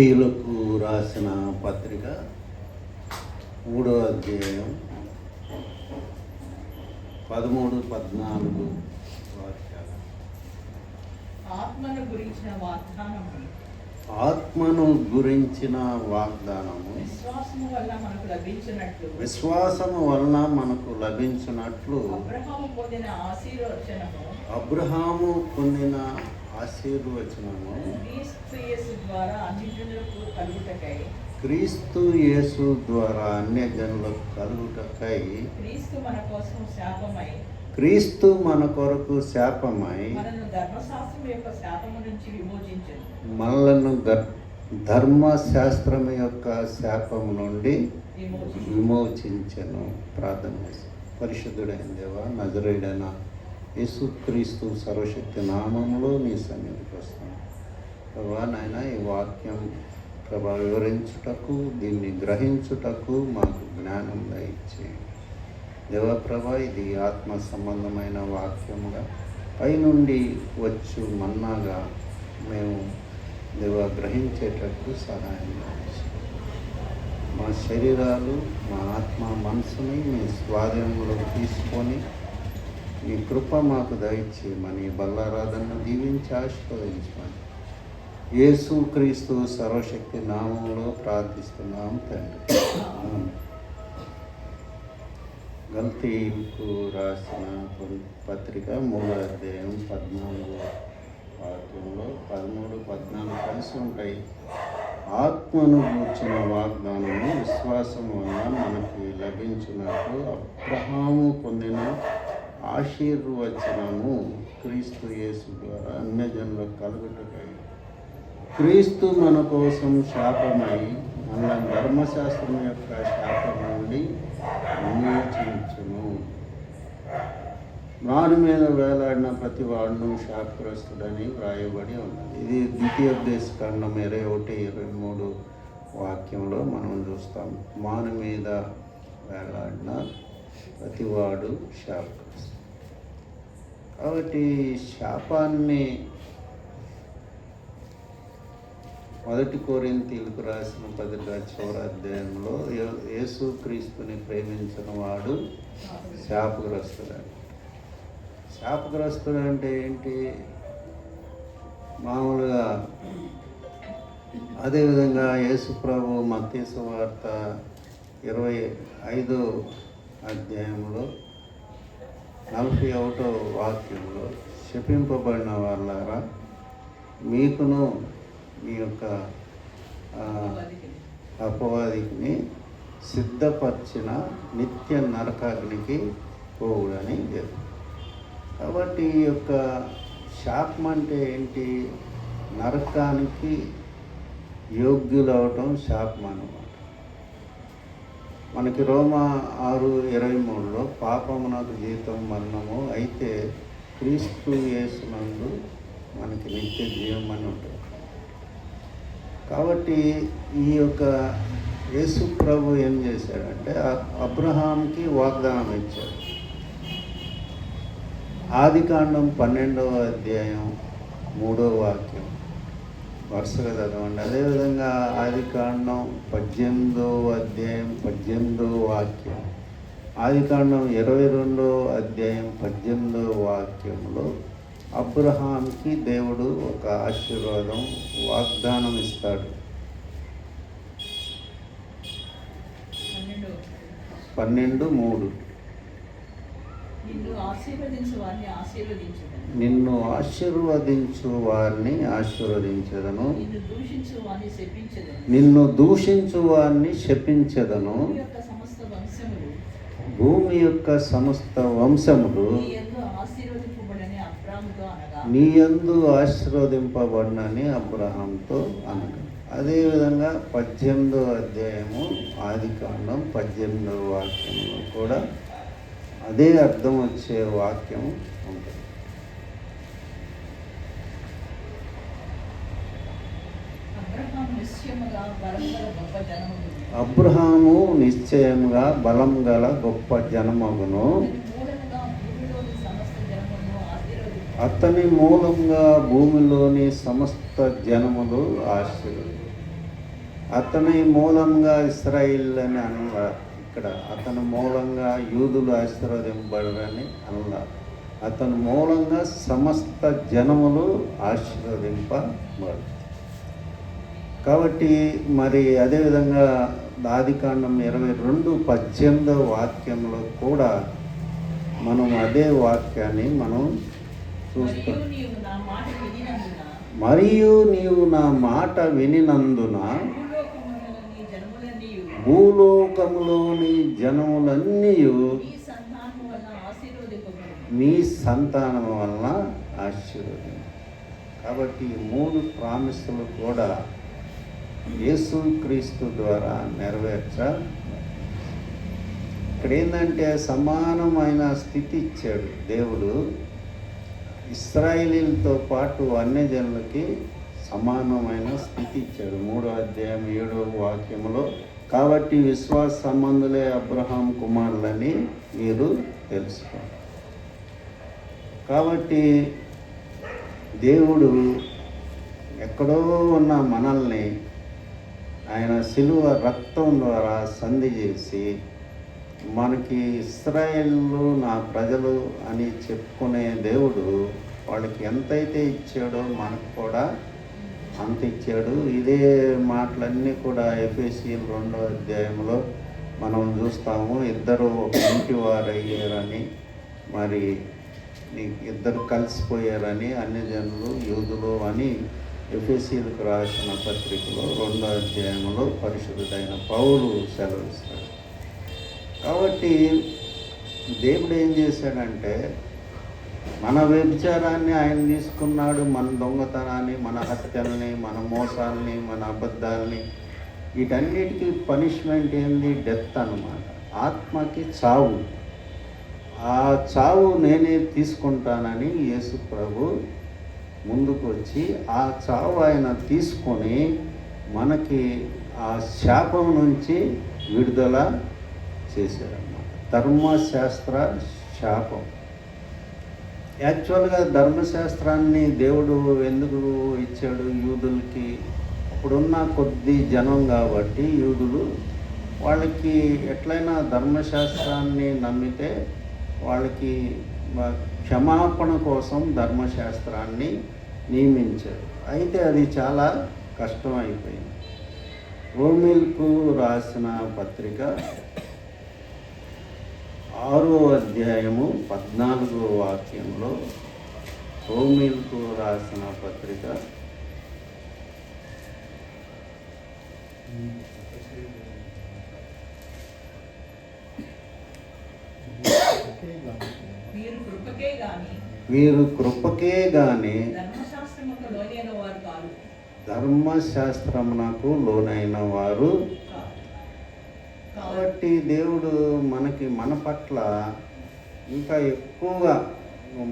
స్త్రీలకు రాసిన పత్రిక 3వ అధ్యాయం 13-14 వాక్యాలు. ఆత్మను గురించిన వాగ్దానము విశ్వాసము వలన మనకు లభించినట్లు అబ్రహాము పొందిన ఆశీర్వచనము క్రీస్తు యేసు ద్వారా అన్యజనులకు కలుగుటకై క్రీస్తు మన కొరకు శాపమై మనలను ధర్మశాస్త్రం యొక్క శాపము నుండి విమోచించెను. ప్రార్థన చేసి, పరిశుద్ధుడైన దేవా, నజరేయుడైన యేసుక్రీస్తు సర్వశక్తి నామములో నీ సన్నిధికి వస్తాను ప్రభా. నాయన, ఈ వాక్యం ప్రభా వివరించుటకు, దీన్ని గ్రహించుటకు మాకు జ్ఞానం దయచేయండి దేవా. ప్రభా, ఇది ఆత్మ సంబంధమైన వాక్యముగా పైనుండి వచ్చు మన్నాగా మేము దేవా గ్రహించేటట్టు సహాయం చేయండి. మా శరీరాలు, మా ఆత్మ మనసుని మీ స్వాధీనంలో తీసుకొని మీ కృప మాకు దయచేయమని బల్లారాధనను దీవించి ఆశీర్వదించమని యేసుక్రీస్తు సర్వశక్తి నామంలో ప్రార్థిస్తున్నాం తండ్రి. గల్తీయులకు రాసిన పత్రిక 3వ అధ్యాయం 14వ వాక్యంలో 13-14 కలిసి ఉంటాయి. ఆత్మను గూర్చిన వాగ్దానము విశ్వాసం వల్ల మనకి లభించినట్లు అబ్రహాము పొందిన ఆశీర్వచనము క్రీస్తు యేసు ద్వారా అన్యజనులకు కలుగుటకై క్రీస్తు మన కోసం శాపమై మన ధర్మశాస్త్రం యొక్క శాపం నుండి విమోచించును. వారి మీద వేలాడిన ప్రతి వాడును శాపగ్రస్తుడని వ్రాయబడి ఉన్నది. ఇది ద్వితీయోపదేశకాండం 21-23 వాక్యంలో మనం చూస్తాం. వారి మీద వేలాడిన ప్రతివాడు శాపగ్రస్తుడు. కాబట్టి శాపాన్ని 1 కొరింథీయులకు రాసిన పత్రిక 4వ అధ్యాయంలో యేసుక్రీస్తుని ప్రేమించిన వాడు శాపగ్రస్తుడు. శాపగ్రస్తుడు అంటే ఏంటి? మామూలుగా అదేవిధంగా యేసు ప్రభు మత్తయి సువార్త 25వ అధ్యాయంలో 41వ వాక్యంలో శపింపబడిన వాళ్ళారా, మీకును మీ యొక్క అపవాదిని సిద్ధపరిచిన నిత్య నరకాగ్నికి పోవుడని లేదు. కాబట్టి ఈ యొక్క శాపం అంటే ఏంటి? నరకానికి యోగ్యులవటం శాపం అన్నమాట. మనకి రోమా 6:23లో పాపమునకు జీతం మరణము, అయితే క్రీస్తు యేసునందు మనకి నిత్య జీవం అని ఉంటుంది. కాబట్టి ఈ యొక్క యేసు ప్రభు ఏం చేశాడంటే అబ్రహాంకి వాగ్దానం ఇచ్చాడు. ఆదికాండం 12వ అధ్యాయం 3వ వాక్యం వరుసగా చదవండి. అదేవిధంగా ఆదికాండం 18వ అధ్యాయం 18వ వాక్యం, ఆదికాండం 22వ అధ్యాయం 18వ వాక్యంలో అబ్రహాంకి దేవుడు ఒక ఆశీర్వాదం వాగ్దానం ఇస్తాడు. 12:3 నిన్ను ఆశీర్వదించు వారిని ఆశీర్వదించదను, నిన్ను దూషించు వారిని శపించదను. భూమి యొక్క సమస్త వంశములు నీ యందు ఆశీర్వదింపబడినని అబ్రహాంతో అనగా. అదేవిధంగా 18వ అధ్యాయము ఆదికాండం 18వ వాక్యంలో కూడా అదే అర్థం వచ్చే వాక్యం ఉంటుంది. అబ్రహాము నిశ్చయముగా బలం గల గొప్ప జనమగును, అతని మూలంగా భూమిలోని సమస్త జనములు ఆశీర్వదించు. అతని మూలంగా ఇశ్రాయేల్ అని అనలా. ఇక్కడ అతని మూలంగా యూదులు ఆశీర్వదింపబడరని అనలా. అతని మూలంగా సమస్త జనములు ఆశీర్వదింపబడు. కాబట్టి మరి అదేవిధంగా ఆదికాండం 22:18 వాక్యంలో కూడా మనం అదే వాక్యాన్ని మనం చూస్తాం. మరియు నీవు నా మాట వినినందున భూలోకములోని జనములన్నీ మీ సంతానం వలన ఆశీర్వదించు. కాబట్టి ఈ 3 ప్రామిసులు కూడా యేసుక్రీస్తు ద్వారా నెరవేర్చాలి. ఇక్కడ ఏంటంటే సమానమైన స్థితి ఇచ్చాడు దేవుడు. ఇశ్రాయేలీలతో పాటు అన్ని జనులకి సమానమైన స్థితి ఇచ్చాడు. 3వ అధ్యాయం 7వ వాక్యంలో, కాబట్టి విశ్వాస సంబంధులే అబ్రహాం కుమారులని మీరు తెలుసుకోండి. కాబట్టి దేవుడు ఎక్కడో ఉన్న మనల్ని ఆయన శిలువ రక్తం ద్వారా సంధి చేసి మనకి ఇశ్రాయేలు నా ప్రజలు అని చెప్పుకునే దేవుడు వాళ్ళకి ఎంతైతే ఇచ్చాడో మనకు కూడా అంత ఇచ్చాడు. ఇదే మాటలన్నీ కూడా ఎఫెసీయుల 2వ అధ్యాయంలో మనం చూస్తాము. ఇద్దరు ఒక ఇంటి వారు అయ్యారని, మరి ఇద్దరు కలిసిపోయారని అన్ని జనులు యూదులు అని ఎఫెసీయులకు రాసిన పత్రికలో 2వ అధ్యాయంలో పరిశుద్ధుడైన పౌలు సెలవిస్తాడు. కాబట్టి దేవుడు ఏం చేశాడంటే మన వ్యభిచారాన్ని ఆయన తీసుకున్నాడు, మన దొంగతనాన్ని, మన హత్యల్ని, మన మోసాలని, మన అబద్ధాలని, వీటన్నిటికీ పనిష్మెంట్ ఏంది? డెత్ అన్నమాట. ఆత్మకి చావు. ఆ చావు నేనే తీసుకుంటానని యేసు ప్రభు ముందుకు వచ్చి ఆ చావు ఆయన తీసుకొని మనకి ఆ శాపం నుంచి విడుదల చేశాడన్నమాట. ధర్మశాస్త్ర శాపం. యాక్చువల్గా ధర్మశాస్త్రాన్ని దేవుడు ఎందుకు ఇచ్చాడు యూదులకి? అప్పుడున్న కొద్ది జనం కాబట్టి యూదులు వాళ్ళకి ఎట్లయినా ధర్మశాస్త్రాన్ని నమ్మితే వాళ్ళకి క్షమాపణ కోసం ధర్మశాస్త్రాన్ని నియమించారు. అయితే అది చాలా కష్టమైపోయింది. రోమీలకు రాసిన పత్రిక 6వ అధ్యాయము 14వ వాక్యంలో, రోమీలకు రాసిన పత్రిక వీరు కృపకే గాని ధర్మశాస్త్రమునకు లోనైన వారు. కాబట్టి దేవుడు మనకి మన పట్ల ఇంకా ఎక్కువగా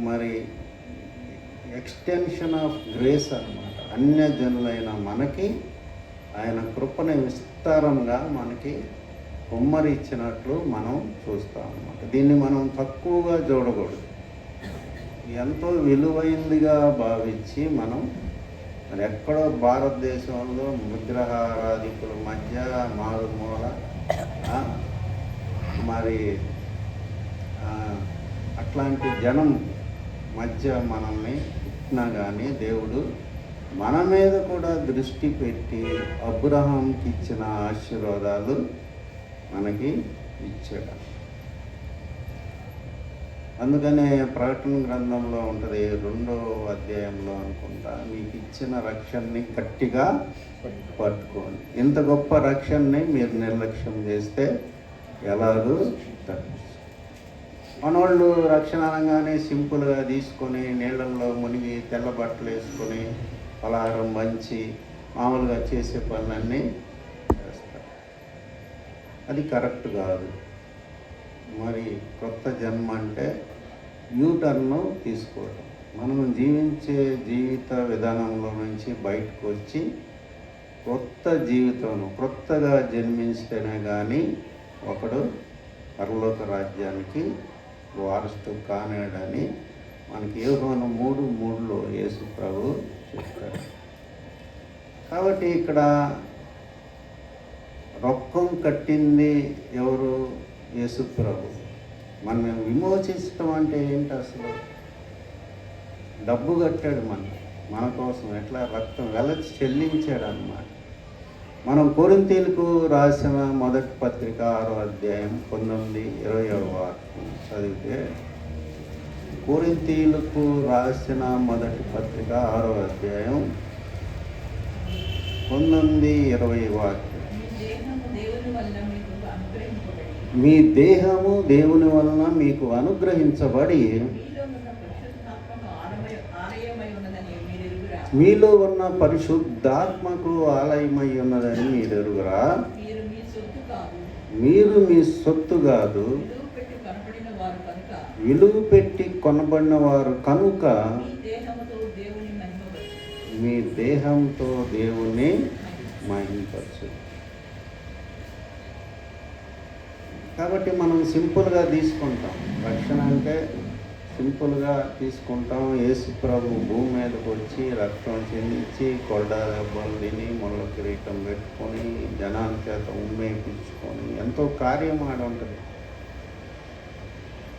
మరి ఎక్స్టెన్షన్ ఆఫ్ గ్రేస్ అన్నమాట. అన్యజనులైన మనకి ఆయన కృపని విస్తారంగా మనకి కుమ్మరి ఇచ్చినట్లు మనం చూస్తాం అన్నమాట. దీన్ని మనం తక్కువగా చూడకూడదు. ఎంతో విలువైందిగా భావించి మనం మరి ఎక్కడో భారతదేశంలో విగ్రహారాధికుల మధ్య మారుమూల మరి అట్లాంటి జనం మధ్య మనల్ని ఇచ్చినా కానీ దేవుడు మన మీద కూడా దృష్టి పెట్టి అబ్రహాంకి ఇచ్చిన ఆశీర్వాదాలు మనకి ఇచ్చాడు. అందుకనే ప్రకటన గ్రంథంలో ఉంటుంది 2వ అధ్యాయంలో అనుకుంటా, మీకు ఇచ్చిన రక్షణని గట్టిగా పట్టుకోండి. ఇంత గొప్ప రక్షణని మీరు నిర్లక్ష్యం చేస్తే ఎలాగూ తప్పిస్తారు. మనోళ్ళు రక్షణ అనగానే సింపుల్గా తీసుకొని నీళ్ళల్లో మునిగి తెల్ల బట్టలు వేసుకొని పలహారం మంచి మామూలుగా చేసే పనులన్నీ చేస్తారు. అది కరెక్ట్ కాదు. మరి కొత్త జన్మ అంటే యూటర్ను తీసుకోవటం. మనం జీవించే జీవిత విధానంలో నుంచి బయటకు వచ్చి కొత్త జీవితం కొత్తగా జన్మించితేనే కానీ ఒకడు పరలోక రాజ్యానికి వారసుడు కానేడని మనకి యోహాను 3:3లో యేసు ప్రభు చెప్తారు. కాబట్టి ఇక్కడ రొక్కం కట్టింది ఎవరు? యేసు ప్రభు. మనం విమోచించడం అంటే ఏంటి అసలు? డబ్బు కట్టాడు మన కోసం, ఎట్లా రక్తం వెలచి చెల్లించాడు అన్నమాట. మనం కొరింథీయులకు రాసిన మొదటి పత్రిక 6వ అధ్యాయం 19-20వ వాక్యం చదివితే, కొరింథీయులకు రాసిన మొదటి పత్రిక 6వ అధ్యాయం 19-20 వాక్యం. మీ దేహము దేవుని వలన మీకు అనుగ్రహించబడి మీలో ఉన్న పరిశుద్ధాత్మకు ఆలయమై ఉన్నదని మీరు ఎరుగురా? మీరు మీ సొత్తు కాదు, విలువ పెట్టి కొనబడిన వారు కనుక మీ దేహంతో దేవుణ్ణి మహిమపరచు. కాబట్టి మనం సింపుల్గా తీసుకుంటాం. రక్షణ అంటే సింపుల్గా తీసుకుంటాం. యేసు ప్రభు భూమి మీదకి వచ్చి రక్తం చెందించి కొరడ దెబ్బలు తిని ముళ్ళ కిరీటం పెట్టుకొని జనాల చేత ఉమ్మేపించుకొని ఎంతో కార్యం ఆడ ఉంటుంది.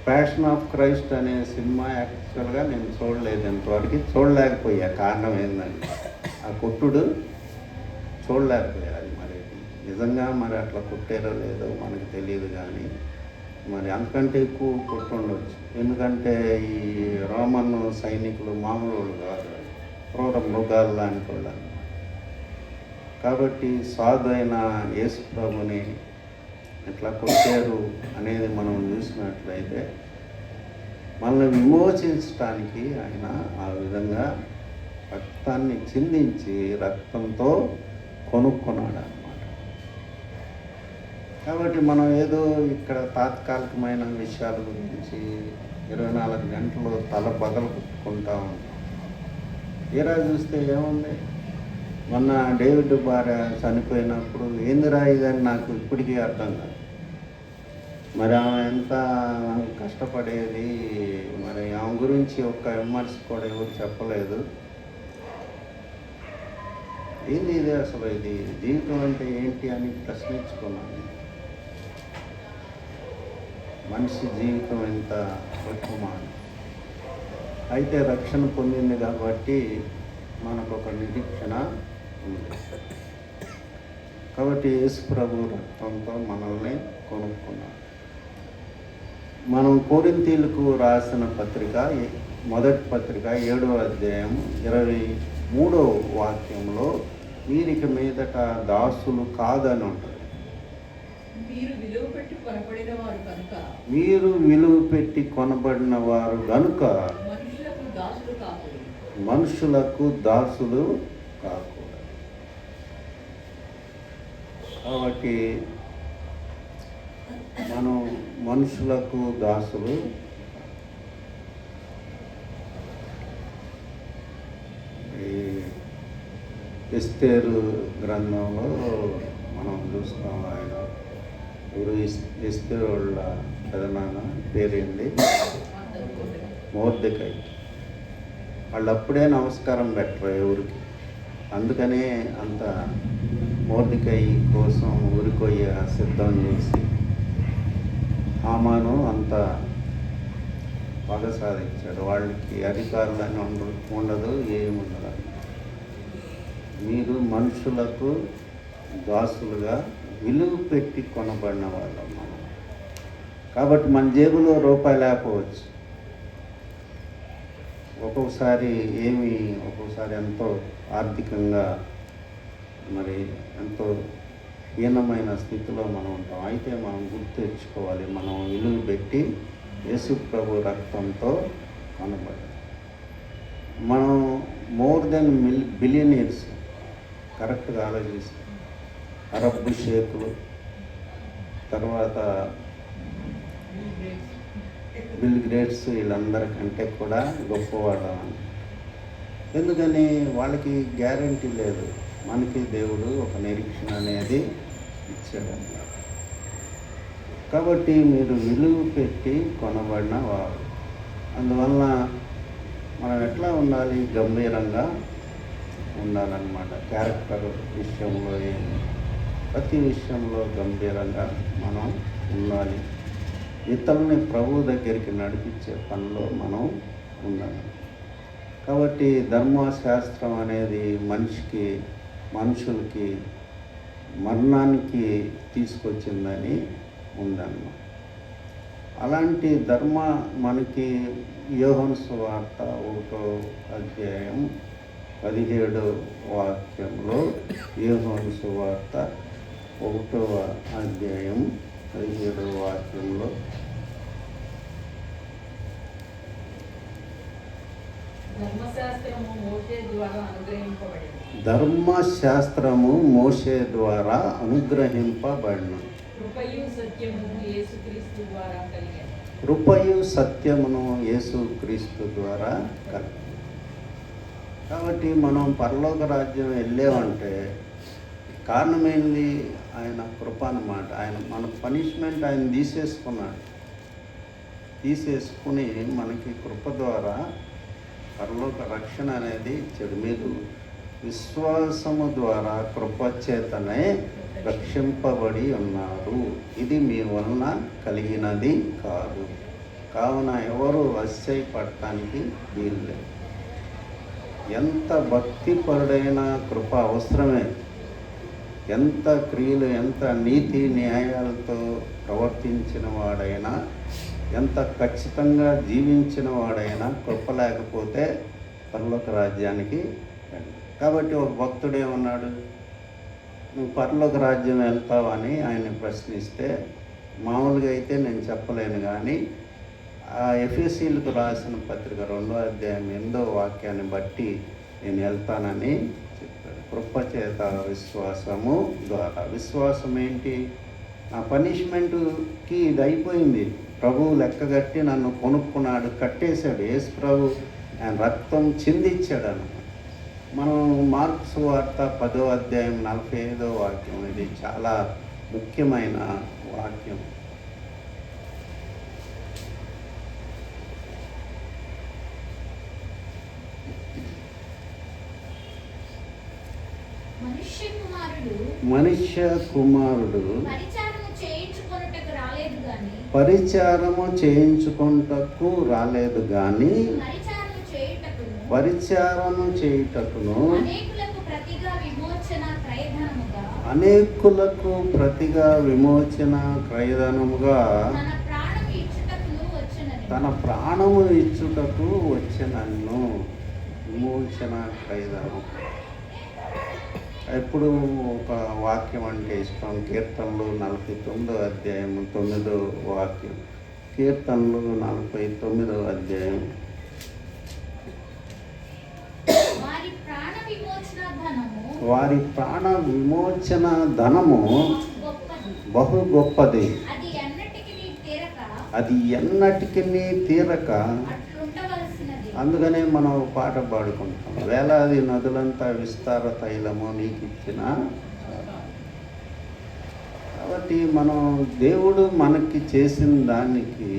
ప్యాషన్ ఆఫ్ క్రైస్ట్ అనే సినిమా యాక్చువల్గా నేను చూడలేదు, ఎంతవరకు చూడలేకపోయా. కారణం ఏంటంటే ఆ కొట్టుడు చూడలేకపోయా. అది మరి నిజంగా మరి అట్లా కొట్టారో లేదో మనకు తెలియదు, కానీ మరి అంతకంటే ఎక్కువ కొట్టుండొచ్చు. ఎందుకంటే ఈ రోమన్ సైనికులు మామూలు వాళ్ళు కాదు, క్రూర మృగాలు లాంటి వాళ్ళు. కాబట్టి సాధు అయిన యేసు ప్రభుని ఎట్లా కొట్టారు అనేది మనం చూసినట్లయితే, మనల్ని విమోచించడానికి ఆయన ఆ విధంగా రక్తాన్ని చిందించి రక్తంతో కొనుక్కున్నాడు అన్నమాట. కాబట్టి మనం ఏదో ఇక్కడ తాత్కాలికమైన విషయాల గురించి 24 గంటలు తల బగలు కుట్టుకుంటా ఉంటాం. తీరా చూస్తే ఏముంది? మొన్న డేవిడ్ భార్య చనిపోయినప్పుడు ఏందిరా ఇదని నాకు ఇప్పటికీ అర్థం కాదు. మరి ఆమె ఎంత కష్టపడేది, మరి ఆమె గురించి ఒక్క విమర్శ కూడా ఎవరు చెప్పలేదు. ఏంది ఇది అసలు? ఇది జీవితం అంటే ఏంటి అని ప్రశ్నించుకున్నాను. మనిషి జీవితం ఎంత గొప్పమానం. అయితే రక్షణ పొందింది కాబట్టి మనకు ఒక నిరీక్షణ ఉంది. కాబట్టి యేసు ప్రభు రక్తంతో మనల్ని కొనుక్కున్నాడు. మనం కొరింథీయులకు రాసిన పత్రిక మొదటి పత్రిక 7వ అధ్యాయం 23వ వాక్యంలో వీరికి మీదట దాసులు కాదని ఉంటుంది. మీరు విలువ పెట్టి కొనబడిన వారు గనుక మనుషులకు దాసులు కాకూడదు. కాబట్టి మనం మనుషులకు దాసులు. ఈ ఎస్తేరు గ్రంథంలో మనం చూస్తాం, ఆయన ఎవరు ఎస్తేరు వాళ్ళ పెదనాన్న పేరేంది? మొర్దెకై. వాళ్ళు అప్పుడే నమస్కారం పెట్టరు ఎవరికి. అందుకనే అంత మొర్దెకై కోసం ఊరికొయ్య సిద్ధం చేసి హామాను అంత పగ సాధించాడు. వాళ్ళకి అధికారులని ఉండదు, ఏముండదు. మీరు మనుషులకు దాసులుగా విలువ పెట్టి కొనబడిన వాళ్ళం మనం. కాబట్టి మన జేబులో రూపాయి లేకపోవచ్చు, ఒక్కొక్కసారి ఎంతో ఆర్థికంగా మరి ఎంతో హీనమైన స్థితిలో మనం ఉంటాం. అయితే మనం గుర్తు తెచ్చుకోవాలి, మనం విలువ పెట్టి యేసు ప్రభు రక్తంతో కొనబడ్డాం. మనం మోర్ దెన్ బిలియనీర్స్. కరెక్ట్గా ఆలోచిస్తాం. అరబ్ షేకులు, తర్వాత బిల్ గేట్స్, వీళ్ళందరికంటే కూడా గొప్పవాళ్ళం. ఎందుకని? వాళ్ళకి గ్యారంటీ లేదు, మనకి దేవుడు ఒక నిరీక్షణ అనేది ఇచ్చాడు. కాబట్టి మీరు విలువ పెట్టి కొనబడిన వారు. అందువలన మనం ఎట్లా ఉండాలి? గంభీరంగా ఉండాలన్నమాట. క్యారెక్టర్ విషయంలో ప్రతి విషయంలో గంభీరంగా మనం ఉండాలి. ఇతరుల్ని ప్రభు దగ్గరికి నడిపించే పనిలో మనం ఉండాలి. కాబట్టి ధర్మశాస్త్రం అనేది మనుషులకి మరణానికి తీసుకొచ్చిందని ఉందన్నమాట. అలాంటి ధర్మ మనకి యోహాను సువార్త 1వ అధ్యాయం 17వ వాక్యంలో, యోహాను సువార్త 1వ అధ్యాయం 17వ వాక్యంలో ధర్మశాస్త్రము మోషే ద్వారా అనుగ్రహింపబడిన కృపయు సత్యమును యేసుక్రీస్తు ద్వారా కలిగి. కాబట్టి మనం పరలోక రాజ్యం వెళ్ళామంటే కారణమైంది ఆయన కృప అన్నమాట. మన పనిష్మెంట్ ఆయన తీసేసుకుని మనకి కృప ద్వారా పరలోక రక్షణ అనేది ఇచ్చాడు. మీరు విశ్వాసము ద్వారా కృప చేతనే రక్షింపబడి ఉన్నారు. ఇది మీ వలన కలిగినది కాదు, కావున ఎవరు అతిశయపడటానికి వీల్లేదు. ఎంత భక్తిపరుడైన కృప అవసరమే. ఎంత క్రియలు, ఎంత నీతి న్యాయాలతో ప్రవర్తించిన వాడైనా, ఎంత ఖచ్చితంగా జీవించిన వాడైనా కృప లేకపోతే పరలోక రాజ్యానికి రండి. కాబట్టి ఒక భక్తుడు ఏమన్నాడు, నువ్వు పరలోక రాజ్యం వెళ్తావని ఆయన ప్రశ్నిస్తే, మామూలుగా అయితే నేను చెప్పలేను, కానీ ఆ ఎఫెసీయులకు రాసిన పత్రిక 2వ అధ్యాయం 8వ వాక్యాన్ని బట్టి నేను వెళ్తానని చెప్పాడు. కృప చేత విశ్వాసము ద్వారా. విశ్వాసం ఏంటి? నా పనిష్మెంట్కి ఇది అయిపోయింది. ప్రభువు లెక్కగట్టి నన్ను కొనుక్కున్నాడు, కట్టేశాడు. యేసు ప్రభు ఆయన రక్తం చిందించాడు. మనం మార్కు సువార్త 10వ అధ్యాయం 45వ వాక్యం, ఇది చాలా ముఖ్యమైన వాక్యం. మనుష్య కుమారుడు పరిచారము చేయించుకొనుటకు రాలేదు గాని పరిచారము చేయుటకును అనేకులకు ప్రతిగా విమోచన క్రయధనముగా తన ప్రాణము ఇచ్చుటకు వచ్చినన్ను. విమోచన క్రయధనము. ఎప్పుడు ఒక వాక్యం అంటే ఇష్టం. కీర్తనలు 49వ అధ్యాయం 9వ వాక్యం. కీర్తనలు 49వ అధ్యాయం. వారి ప్రాణ విమోచన ధనము బహు గొప్పది, అది ఎన్నటికి తీరక. అందుకనే మనం పాట పాడుకుంటాం, వేలాది నదులంతా విస్తార తైలము నీకు ఇచ్చిన. కాబట్టి మనం దేవుడు మనకి చేసిన దానికి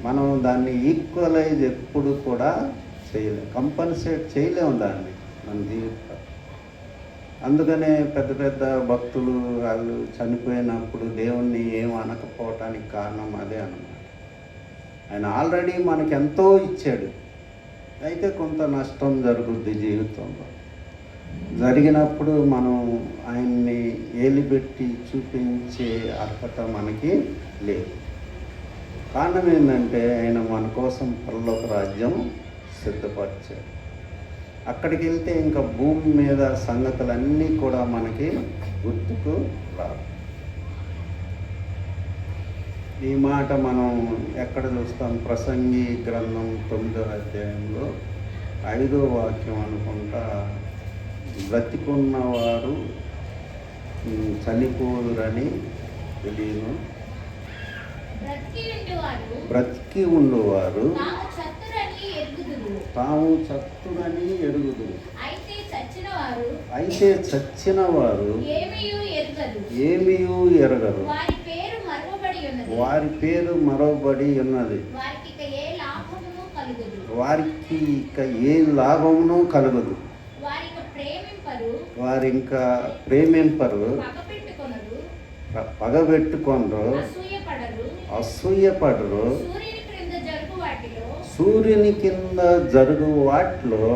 మనం దాన్ని ఈక్వలైజ్ ఎప్పుడు కూడా చేయలేము, కంపన్సేట్ చేయలేము దాన్ని మన జీవితం. అందుకనే పెద్ద పెద్ద భక్తులు వాళ్ళు చనిపోయినప్పుడు దేవుణ్ణి ఏం అనకపోవటానికి కారణం అదే అన్నమాట. ఆయన ఆల్రెడీ మనకి ఎంతో ఇచ్చాడు, అయితే కొంత నష్టం జరుగుద్ది జీవితంలో. జరిగినప్పుడు మనం ఆయన్ని ఏలిబెట్టి చూపించే అర్హత మనకి లేదు. కారణం ఏంటంటే ఆయన మన కోసం పరలోక రాజ్యం సిద్ధపరిచాడు. అక్కడికి వెళ్తే ఇంకా భూమి మీద సంగతులన్నీ కూడా మనకి గుర్తుకు రావు. ఈ మాట మనం ఎక్కడ చూస్తాం? ప్రసంగి గ్రంథం 9వ అధ్యాయంలో 5వ వాక్యం అనుకుంటా, బ్రతికున్నవారు చనిపోదురని తెలియను, బ్రతికి ఉండువారు తాము చత్తురని ఎరుగుదురు. అయితే చచ్చిన వారు ఏమీయూ ఎరగరు, వారి పేరు మరవబడి ఉన్నది, వారికి ఇక ఏ లాభమును కలగదు, వారు ఇంకా ప్రేమింపరు, పగబెట్టుకొనరు, అసూయపడరు. సూర్యుని కింద జరుగు వాటిలో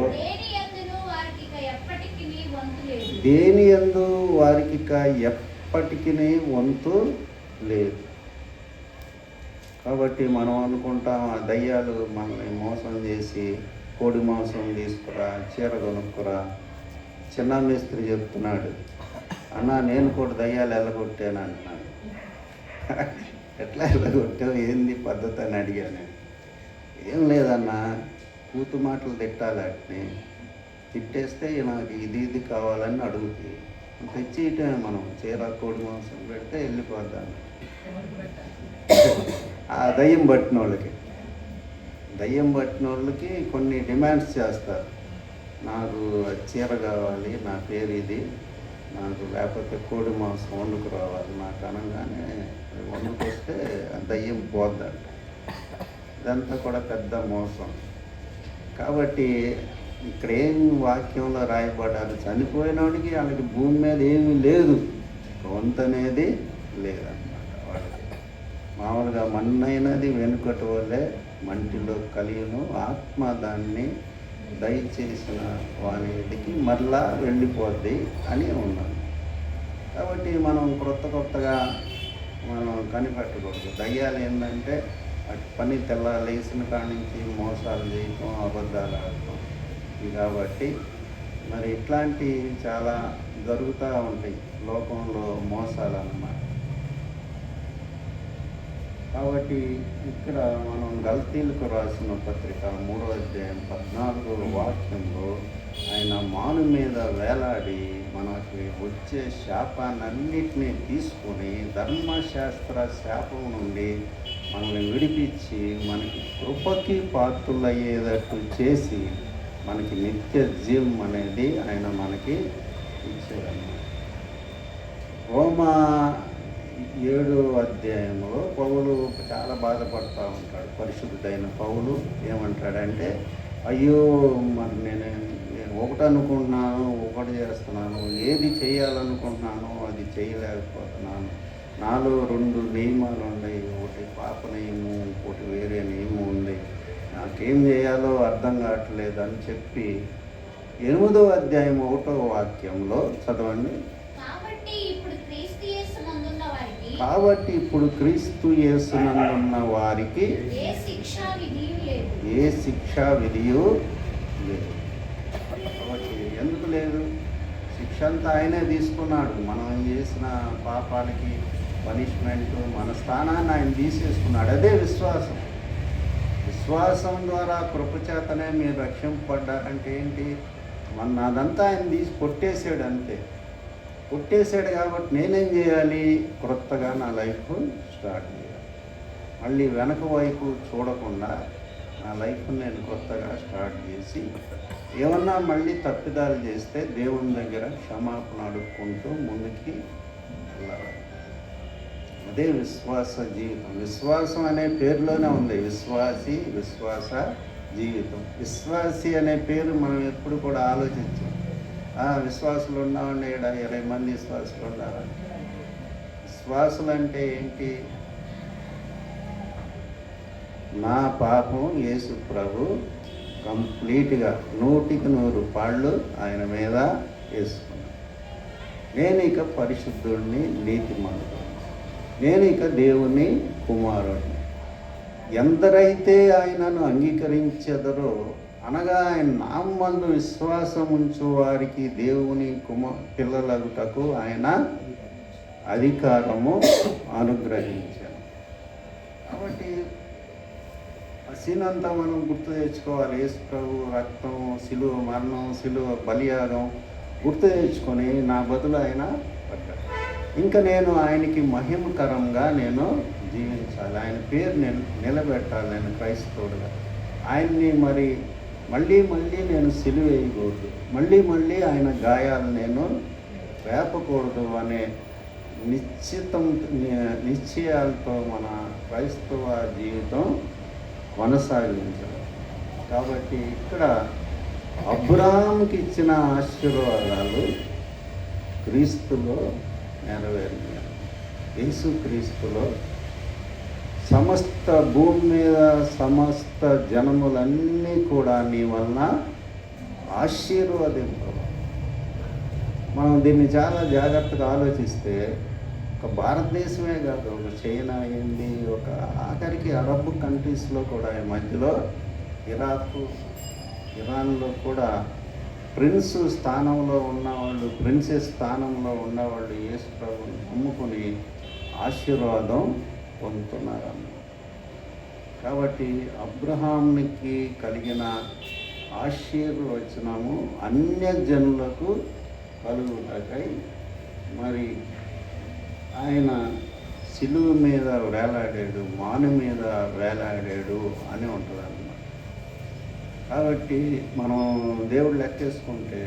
దేని యందు వారికి ఎప్పటికీ వంతు లేదు. కాబట్టి మనం అనుకుంటాం ఆ దయ్యాలు మనల్ని మోసం చేసి కోడి మాంసం తీసుకురా, చీర కొనుక్కురా. చిన్న మేస్త్రి చెప్తున్నాడు, అన్న నేను కూడా దయ్యాలు ఎల్లగొట్టాను అంటున్నాడు. ఎట్లా ఎల్లగొట్టావు, ఏంది పద్ధతి అని అడిగాను. ఏం లేదన్నా, కూతు మాటలు తిట్టాలి, వాటిని తిట్టేస్తే నాకు ఇది కావాలని అడుగుతుంది, తెచ్చి ఇటే మనం చీర కోడి మాంసం పెడితే వెళ్ళిపోద్దాం. ఆ దయ్యం పట్టిన వాళ్ళకి కొన్ని డిమాండ్స్ చేస్తారు. నాకు చీర కావాలి, నా పేరు ఇది, నాకు లేకపోతే కోడి మాంసం వండుకు రావాలి. నాకు అనగానే వండుకొస్తే దయ్యం పోద్దంట. ఇదంతా కూడా పెద్ద మోసం. కాబట్టి ఇక్కడ ఏం వాక్యంలో రాయబడాలి, చనిపోయినోడికి వాళ్ళకి భూమి మీద ఏమీ లేదు, వంతు అనేది లేదన్నమాట. వాళ్ళకి మామూలుగా మన్నైనది వెనుకటి వల్లే మంటిలో కలియును, ఆత్మ దాన్ని దయచేసిన వానికి మరలా వెళ్ళిపోద్ది అని ఉన్నాను. కాబట్టి మనం కొత్తగా మనం కనిపెట్టకూడదు. దయ్యాలు ఏంటంటే అటు పని లేచిన కాడి నుంచి మోసాలు చేయటం, అబద్ధాలు ఆడటం. కాబట్టి మరి ఇట్లాంటి చాలా జరుగుతూ ఉంటాయి లోకంలో, మోసాలు అన్నమాట. కాబట్టి ఇక్కడ మనం గల్తీలకు రాసిన పత్రిక 3వ అధ్యాయం 14వ వాక్యంలో ఆయన మాను మీద వేలాడి మనకి వచ్చే శాపాన్నిటినీ తీసుకొని ధర్మశాస్త్ర శాపం నుండి మనల్ని విడిపించి మనకి కృపకి పాత్రులయ్యేటట్టు చేసి మనకి నిత్య జీవం అనేది ఆయన మనకి ఇచ్చాడన్నమాట. రోమా 7వ అధ్యాయంలో పౌలు చాలా బాధపడుతూ ఉంటాడు. పరిశుద్ధుడైన పౌలు ఏమంటాడంటే, అయ్యో మరి నేను ఒకటి అనుకుంటున్నాను, ఒకటి చేస్తున్నాను, ఏది చేయాలనుకుంటున్నాను అది చేయలేకపోతున్నాను, నాలో 2 నియమాలు ఉన్నాయి, ఒకటి పాప నియమం, ఇంకోటి వేరే నియమం ఉంది, నాకేం చేయాలో అర్థం కావట్లేదు అని చెప్పి 8వ అధ్యాయం 1వ వాక్యంలో చదవండి. కాబట్టి ఇప్పుడు క్రీస్తు యేసునందున్న వారికి ఏ శిక్షా విధియు లేదు. కాబట్టి ఎందుకు లేదు? శిక్ష అంతా ఆయనే తీసుకున్నాడు. మనం చేసిన పాపాలకి పనిష్మెంట్, మన స్థానాన్ని ఆయన తీసేసుకున్నాడు. అదే విశ్వాసం. విశ్వాసం ద్వారా కృపచేతనే మీరు రక్షింపబడ్డారంటే ఏంటి? అదంతా ఆయన తీసి కొట్టేసాడు, అంతే. కొట్టేసాడు కాబట్టి నేనేం చేయాలి? క్రొత్తగా నా లైఫ్ స్టార్ట్ చేయాలి. మళ్ళీ వెనక వైపు చూడకుండా నా లైఫ్ని నేను కొత్తగా స్టార్ట్ చేసి ఏమన్నా మళ్ళీ తప్పిదాలు చేస్తే దేవుని దగ్గర క్షమాపణ అడుక్కుంటూ ముందుకి వెళ్ళాలి. అదే విశ్వాస జీవితం. విశ్వాసం అనే పేరులోనే ఉంది, విశ్వాస జీవితం. విశ్వాసి అనే పేరు మనం ఎప్పుడు కూడా ఆలోచించాం. విశ్వాసులు ఉన్నామండి, 20 మంది విశ్వాసులు ఉన్నారు. విశ్వాసులు అంటే ఏంటి? నా పాపం యేసు ప్రభు కంప్లీట్గా 100% పాళ్ళు ఆయన మీద వేసుకున్నాను. నేను ఇక పరిశుద్ధుడిని, నీతిమంతుడిని, నేను ఇక దేవుని కుమారుడిని. ఎందరైతే ఆయనను అంగీకరించెదరో, అనగా ఆయన నామందు విశ్వాసం ఉంచు వారికి దేవుని పిల్లలగుటకు ఆయన అధికారము అనుగ్రహించాను. కాబట్టి అసీనంతా మనం గుర్తు తెచ్చుకోవాలి. యేసు ప్రభు రక్తం, శిలువ మరణం, శిలువ బలియాగం గుర్తు తెచ్చుకొని నా బదులు ఆయన పడ్డాడు. ఇంకా నేను ఆయనకి మహిమకరంగా నేను జీవించాలి, ఆయన పేరు నేను నిలబెట్టాలి. నేను క్రైస్తవుడుగా ఆయన్ని మళ్ళీ నేను సిలువ వేయకూడదు, మళ్ళీ ఆయన గాయాలు నేను వేపకూడదు అనే నిశ్చయాలతో మన క్రైస్తవ జీవితం కొనసాగించాలి. కాబట్టి ఇక్కడ అబ్రాహాముకి ఇచ్చిన ఆశీర్వాదాలు క్రీస్తులో నెరవేరినాయి. యేసు క్రీస్తులో సమస్త భూమి మీద సమస్త జనములన్నీ కూడా నీ వలన ఆశీర్వదింపబ. మనం దీన్ని చాలా జాగ్రత్తగా ఆలోచిస్తే ఒక భారతదేశమే కాదు, ఒక చైనా అయింది, ఒక ఆఖరికి అరబ్ కంట్రీస్లో కూడా ఈ మధ్యలో ఇరాక్, ఇరాన్లో కూడా ప్రిన్స్ స్థానంలో ఉన్నవాళ్ళు, ప్రిన్సెస్ స్థానంలో ఉన్నవాళ్ళు యేసు ప్రభువుని నమ్ముకుని ఆశీర్వాదం పొందుతున్నారన్న. కాబట్టి అబ్రహామునికి కలిగిన ఆశీర్వచనము అన్యజనులకు కలుగుటకై మరి ఆయన సిలువ మీద వేలాడాడు, మాను మీద వేలాడాడు అని ఉంటుంది అన్నమాట. కాబట్టి మనం దేవుడు లెక్కేసుకుంటే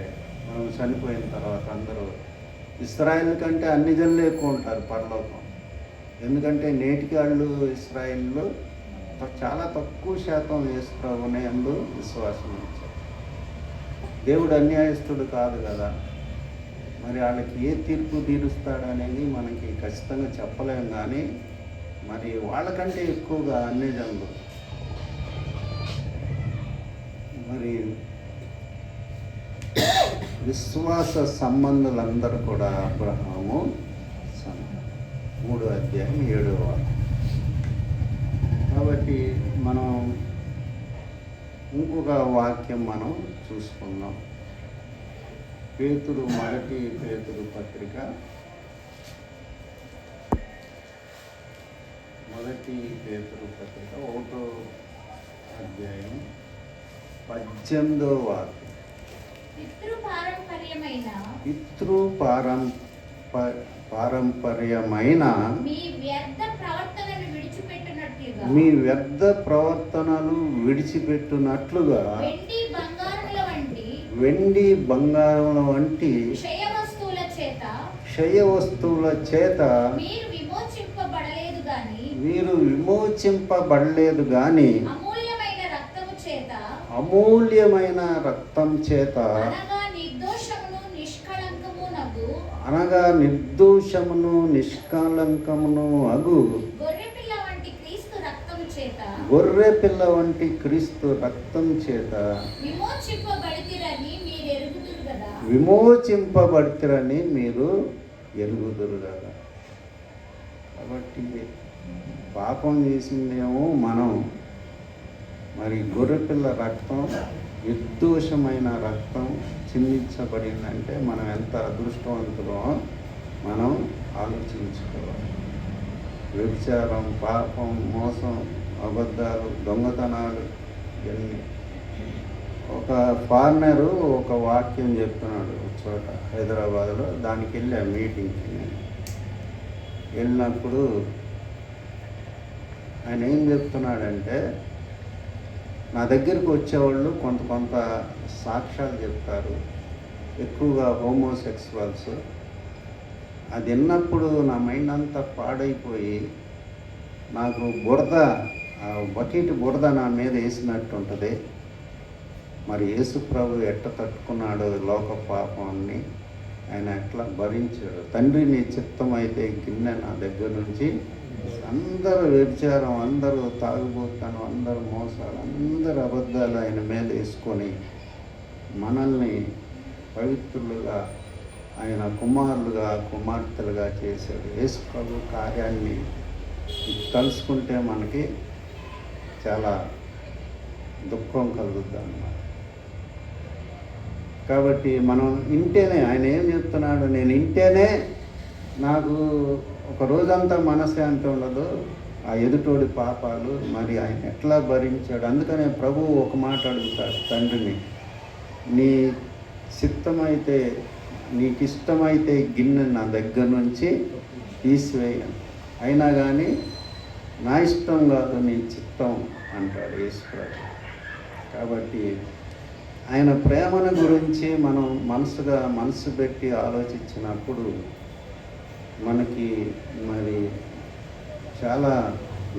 మనం చనిపోయిన తర్వాత అందరూ ఇశ్రాయేల్ కంటే అన్ని జనులు ఎక్కువ ఉంటారు పరలోకం. ఎందుకంటే నేటికి వాళ్ళు ఇశ్రాయేల్లో చాలా తక్కువ శాతం యేసు ప్రభువునే అందు విశ్వాసం ఇచ్చారు. దేవుడు అన్యాయస్తుడు కాదు కదా, మరి వాళ్ళకి ఏ తీర్పు తీరుస్తాడనేది మనకి ఖచ్చితంగా చెప్పలేం. కానీ మరి వాళ్ళకంటే ఎక్కువగా అన్ని జనులు మరి విశ్వాస సంబంధులందరూ కూడా అబ్రహాము 3వ అధ్యాయం 7వ వాక్యం. కాబట్టి మనం ఇంకొక వాక్యం మనం చూసుకుందాం. మొదటి పేతురు పత్రిక 1వ అధ్యాయం 18వ వాక్యం. పితృ పారంపర్యమైన మీ వ్యర్థ ప్రవర్తనలు విడిచిపెట్టునట్లుగా వెండి బంగారముల వంటి క్షయ వస్తువుల చేత మీరు విమోచింపబడలేదు గాని అమూల్యమైన రక్తం చేత అనగా నిర్దోషమును నిష్కళంకమును అగు గొర్రె పిల్ల వంటి క్రీస్తు రక్తం చేత విమోచింపబడితిరని మీరు ఎరుగుదురు కదా. కాబట్టి పాపం చేసిందేమో మనం, మరి గొర్రెపిల్ల రక్తం, నిర్దోషమైన రక్తం చిందించబడిందంటే మనం ఎంత అదృష్టవంతులో మనం ఆలోచించుకోవాలి. వ్యభిచారం, పాపం, మోసం, అబద్ధాలు, దొంగతనాలు ఇవన్నీ. ఒక ఫారినరు ఒక వాక్యం చెప్తున్నాడు ఒక చోట హైదరాబాద్లో. దానికి వెళ్ళా మీటింగ్కి. వెళ్ళినప్పుడు ఆయన ఏం చెప్తున్నాడంటే, నా దగ్గరికి వచ్చేవాళ్ళు కొంత సాక్ష్యాలు చెప్తారు, ఎక్కువగా హోమోసెక్సువల్స్. అది విన్నప్పుడు నా మైండ్ అంతా పాడైపోయి నాకు బకెట్ బురద నా మీద వేసినట్టు ఉంటుంది. మరి యేసు ప్రభు ఎట్ట తట్టుకున్నాడు లోక పాపాన్ని, ఆయన ఎట్లా భరించాడు. తండ్రి నీ చిత్తం అయితే గిన్నె నా దగ్గర నుంచి, అందరూ వ్యభిచారం, అందరూ తాగుబోతాను, అందరూ మోసాలు, అందరూ అబద్ధాలు ఆయన మీద వేసుకొని మనల్ని పవిత్రులుగా, ఆయన కుమారులుగా కుమార్తెలుగా చేశాడు. యేసు ప్రభు కార్యాన్ని తలుసుకుంటే మనకి చాలా దుఃఖం కలుగుద్ది అన్నమాట. కాబట్టి మనం ఇంటేనే, ఆయన ఏం చెప్తున్నాడు, నేను ఇంటేనే నాకు ఒక రోజంతా మనశ్శాంతి ఉండదు, ఆ ఎదుటోడి పాపాలు మరి ఆయన ఎట్లా భరించాడు. అందుకనే ప్రభువు ఒక మాట అడుగుతాడు తండ్రిని, నీ చిత్తమైతే, నీకు ఇష్టమైతే గిన్నె నా దగ్గర నుంచి తీసివేయను, అయినా కానీ నా ఇష్టం కాదు నీ చిత్తం అంటాడు యేసు ప్రభు. కాబట్టి ఆయన ప్రేమను గురించి మనం మనసు పెట్టి ఆలోచించినప్పుడు మనకి మరి చాలా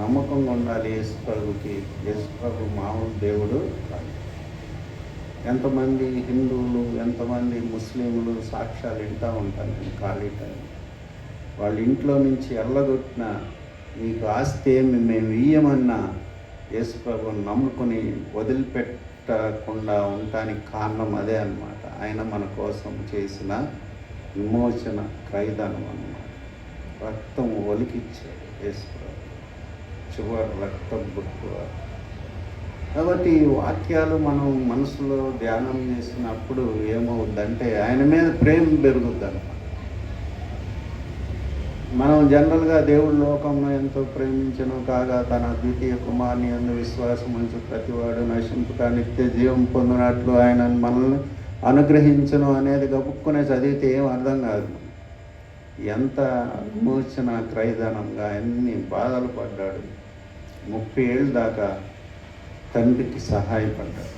నమ్మకంగా ఉండాలి యేసు ప్రభుకి. యేసు ప్రభు మామూలు దేవుడు కాదు. ఎంతమంది హిందువులు, ఎంతమంది ముస్లింలు సాక్ష్యాలు వింటూ ఉంటాను నేను ఖాళీ టైం. వాళ్ళ ఇంట్లో నుంచి ఎల్లగొట్టిన మీకు ఆస్తి ఏమి మేము ఇయ్యమన్నా యేసుప్రభుని నమ్ముకుని వదిలిపెట్టకుండా ఉండటానికి కారణం అదే అన్నమాట. ఆయన మన కోసం చేసిన విమోచన క్రయధనం అన్నమాట. రక్తం ఒలికిచ్చాడు యేసుప్రభు, చివరి రక్తం బుక్కువారు. కాబట్టి ఈ వాక్యాలు మనం మనసులో ధ్యానం చేసినప్పుడు ఏమవుద్దంటే ఆయన మీద ప్రేమ పెరుగుద్ది అన్నమాట. మనం జనరల్గా దేవుడు లోకంలో ఎంతో ప్రేమించను కాగా తన ద్వితీయ కుమారుని యందు విశ్వాసం ఉంచి ప్రతివాడు నశింపుట నిత్య జీవం పొందినట్లు ఆయన మనల్ని అనుగ్రహించను అనేది గబుక్కునే చదివితే ఏం అర్థం కాదు. ఎంత విమోచన క్రయధనంగా ఎన్ని బాధలు పడ్డాడు. 30 ఏళ్ళ దాకా తండ్రికి సహాయపడ్డాడు.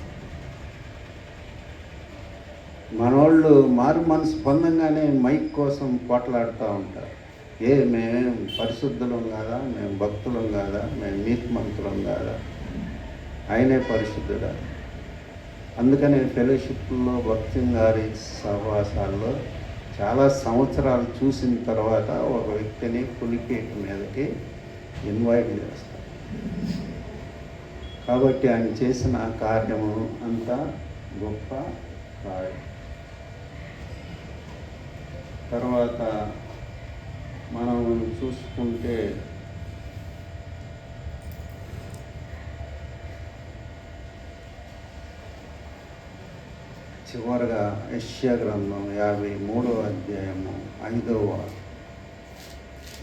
మనోళ్ళు మారు మనసు పొందంగానే మైక్ కోసం పోట్లాడుతూ ఉంటారు. మేము పరిశుద్ధులం కాదా, మేము భక్తులం కాదా, మేము నీతిమంతులం కాదా, ఆయనే పరిశుద్ధుడా. అందుకనే ఫెలోషిప్లో భక్తి గారి సహవాసాల్లో చాలా సంవత్సరాలు చూసిన తర్వాత ఒక వ్యక్తిని పులిపీట మీదకి ఇన్వైట్ చేస్తారు. కాబట్టి ఆయన చేసిన కార్యము అంతా గొప్ప కార్యం. తర్వాత మనం చూసుకుంటే చివరగా యెషయా గ్రంథం 53వ అధ్యాయము 5వ వాక్యం.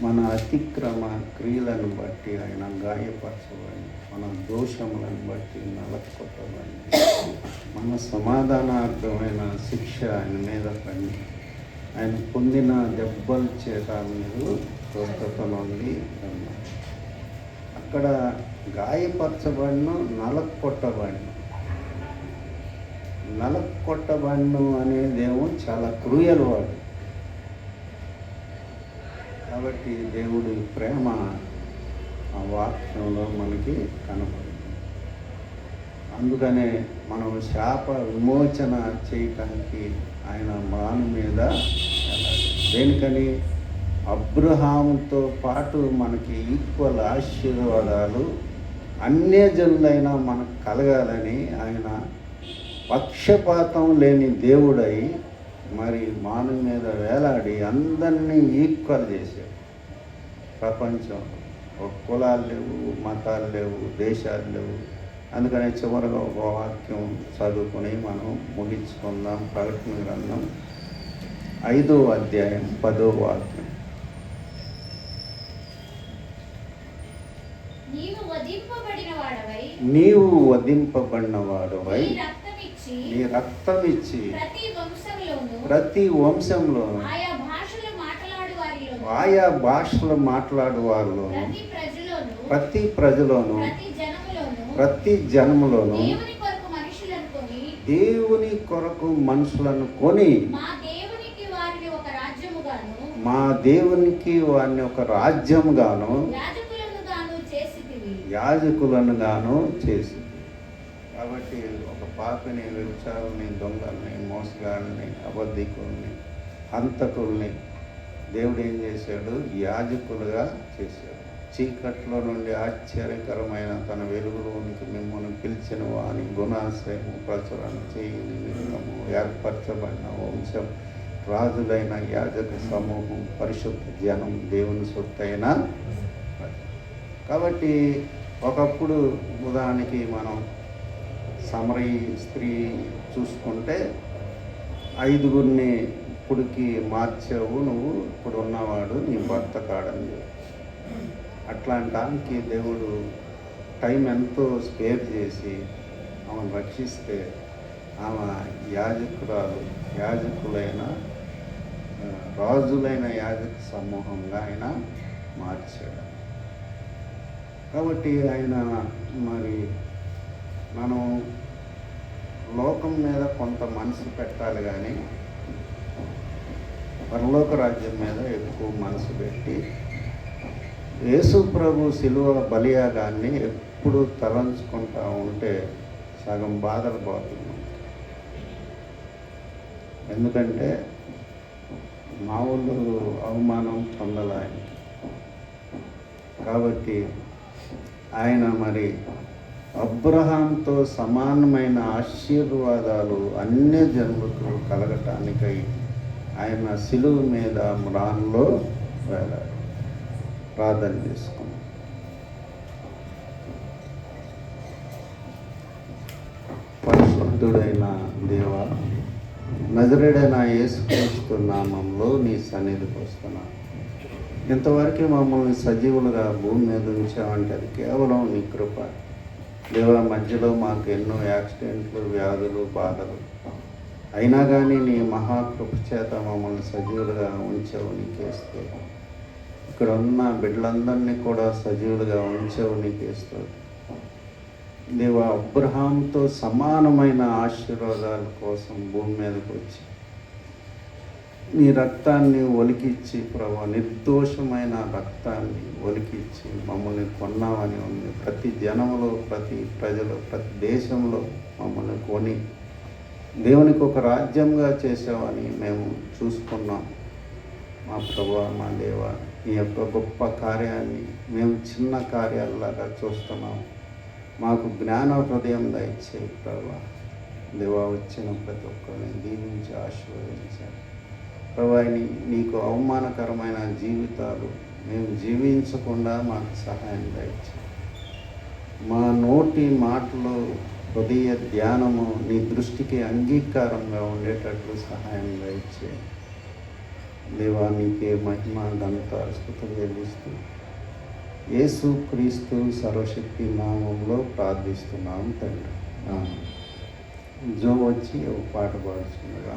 మన అతిక్రమ క్రియలను బట్టి ఆయన గాయపరచబడి, మన దోషములను బట్టి నలకొట్టబడి, మన సమాధానార్థమైన శిక్ష ఆయన మీద పడి, ఆయన పొందిన దెబ్బల చేత మీరు స్వస్థత నుండి అన్నారు. అక్కడ గాయపరచబడిను, నలకొట్టబడిను. నలకొట్టబడిను అనేదేమో చాలా క్రూయల్ వాడు. కాబట్టి దేవుడి ప్రేమ ఆ వాక్యంలో మనకి కనపడుతుంది. అందుకనే మనం శాప విమోచన చేయటానికి ఆయన మాను మీద దేనికని అబ్రహాముతో పాటు మనకి ఈక్వల్ ఆశీర్వాదాలు అన్యజనులైనా మనకు కలగాలని ఆయన పక్షపాతం లేని దేవుడై మరి మాను మీద వేలాడి అందరినీ ఈక్వల్ చేశాడు. ప్రపంచం ఒక కులాలు లేవు, మతాలు లేవు, దేశాలు లేవు. అందుకని చివరిగా ఒక వాక్యం చదువుకొని మనం ముగించుకుందాం. ప్రకటన గ్రంథం 5వ అధ్యాయం 10వ వాక్యం. నీవు వధింపబడిన వాడవై నీ రక్తమిచ్చి ప్రతి వంశంలోను ఆయా భాషలు మాట్లాడు వారిలోను ప్రతి ప్రజలోను ప్రతి జనములోను దేవుని కొరకు మనుషులను కొని మా దేవునికి వారిని ఒక రాజ్యముగాను యాజకులను గాను చేసి. కాబట్టి ఒక పాపిని, వ్యభిచారుల్ని, దొంగల్ని, మోసగాళ్ళని, అబద్ధికుల్ని, హంతకుల్ని దేవుడు ఏం చేశాడు? యాజకులుగా చేశాడు. చీకట్లో నుండి ఆశ్చర్యకరమైన తన వెలుగులోనికి మిమ్మల్ని పిలిచిన వాని గుణాశ్రయము ప్రచురణ చేయి నిమిత్తము ఏర్పరచబడిన వంశం, రాజులైన యాజక సమూహం, పరిశుద్ధ జనం, దేవుని సొత్తైన. కాబట్టి ఒకప్పుడు ఉదాహరణకి మనం సమరీ స్త్రీ చూసుకుంటే 5గురిని ఇప్పుడుకి మార్చావు, నువ్వు ఇప్పుడు ఉన్నవాడు నీ భర్త కాడని. అట్లాంటానికి దేవుడు టైం ఎంతో స్పేర్ చేసి ఆమెను రక్షిస్తే ఆమె యాజకులైన రాజులైన యాజక సమూహంగా ఆయన మార్చాడు. కాబట్టి ఆయన మరి మనం లోకం మీద కొంత మనసు పెట్టాలి, కానీ పరలోక రాజ్యం మీద ఎక్కువ మనసు పెట్టి యేసు ప్రభు శిలువ బలియాగాన్ని ఎప్పుడు తలంచుకుంటూ ఉంటే సగం బాధలు పోతున్నాం. ఎందుకంటే మామూలు అవమానం పొందాలి ఆయనకి. కాబట్టి ఆయన మరి అబ్రహాంతో సమానమైన ఆశీర్వాదాలు అన్య జన్మకు కలగటానికై ఆయన శిలువ మీద మ్రాన్లో వేలాడు. ప్రార్థన చేసుకున్నాం. పరిశుద్ధుడైన దేవా, నజరేయుడైన యేసుక్రీస్తు నామంలో నీ సన్నిధికి వస్తున్నాను. ఇంతవరకు మమ్మల్ని సజీవులుగా భూమి మీద ఉంచామంటే అది కేవలం నీ కృప దేవా. మధ్యలో మాకు ఎన్నో యాక్సిడెంట్లు, వ్యాధులు, బాధలు అయినా కానీ నీ మహాకృప చేత మమ్మల్ని సజీవులుగా ఉంచావు. నీకేస్తూ ఇక్కడ ఉన్న బిడ్డలందరినీ కూడా సజీవులుగా ఉంచావు. నీకేస్తూ దేవా, అబ్రహాంతో సమానమైన ఆశీర్వాదాల కోసం భూమి మీదకి వచ్చి నీ రక్తాన్ని ఒలికిచ్చి ప్రభా, నిర్దోషమైన రక్తాన్ని ఒలికిచ్చి మమ్మల్ని కొన్నామని ఉంది. ప్రతి జనంలో, ప్రతి ప్రజలు, ప్రతి దేశంలో మమ్మల్ని కొని దేవునికి ఒక రాజ్యంగా చేసావని మేము చూసుకున్నాం. మా ప్రభా, మా దేవ, నీ యొక్క గొప్ప కార్యాన్ని మేము చిన్న కార్యాలలాగా చూస్తున్నాం. మాకు జ్ఞాన హృదయం దయచేయి ప్రభా. దేవా, వచ్చిన ప్రతి ఒక్కరిని దీవించి ఆశీర్వదించాలి ప్రభా. నీకు అవమానకరమైన జీవితాలు మేము జీవించకుండా మాకు సహాయం దయచేయి. మా నోటి మాటలు, హృదయ ధ్యానము నీ దృష్టికి అంగీకారంగా ఉండేటట్లు సహాయం దయచేయి దేవా. నీకే మహిమ, ఘనత, స్తుతులు చెల్లిస్తూ యేసు క్రీస్తు సర్వశక్తి నామంలో ప్రార్థిస్తున్నాం తండ్రి. జో వచ్చి ఒక పాట పాడుతుండగా